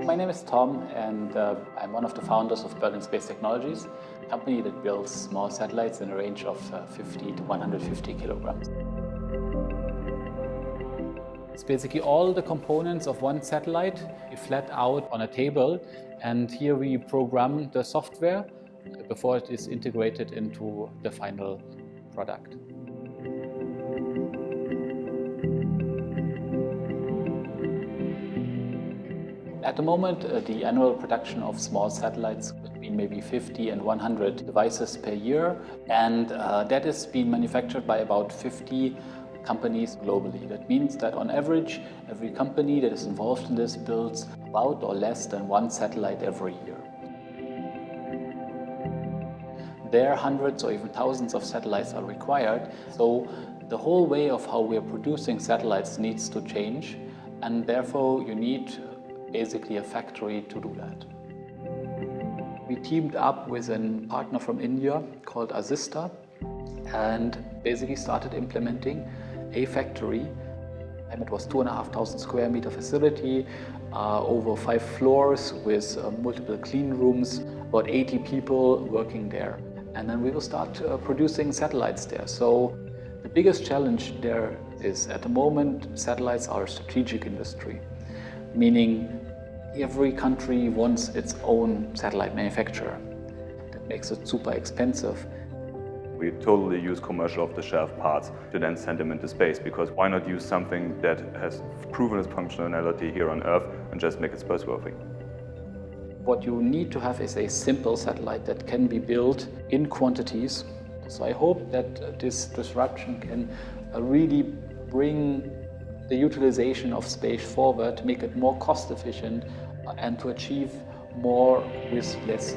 My name is Tom, and I'm one of the founders of Berlin Space Technologies, a company that builds small satellites in a range of 50 to 150 kilograms. It's basically all the components of one satellite flat out on a table, and here we program the software before it is integrated into the final product. At the moment, the annual production of small satellites between maybe 50 and 100 devices per year, and that is being manufactured by about 50 companies globally. That means that on average, every company that is involved in this builds about or less than one satellite every year. There, hundreds or even thousands of satellites are required, so the whole way of how we are producing satellites needs to change, and therefore you need basically a factory to do that. We teamed up with a partner from India called Asista and basically started implementing a factory. And it was 2,500 square meter facility, over 5 floors with multiple clean rooms, about 80 people working there. And then we will start producing satellites there. So the biggest challenge there is, at the moment, satellites are a strategic industry, meaning every country wants its own satellite manufacturer. That makes it super expensive. We totally use commercial off-the-shelf parts to then send them into space, because why not use something that has proven its functionality here on Earth and just make it space-worthy? What you need to have is a simple satellite that can be built in quantities. So I hope that this disruption can really bring the utilization of space forward, to make it more cost efficient and to achieve more with less.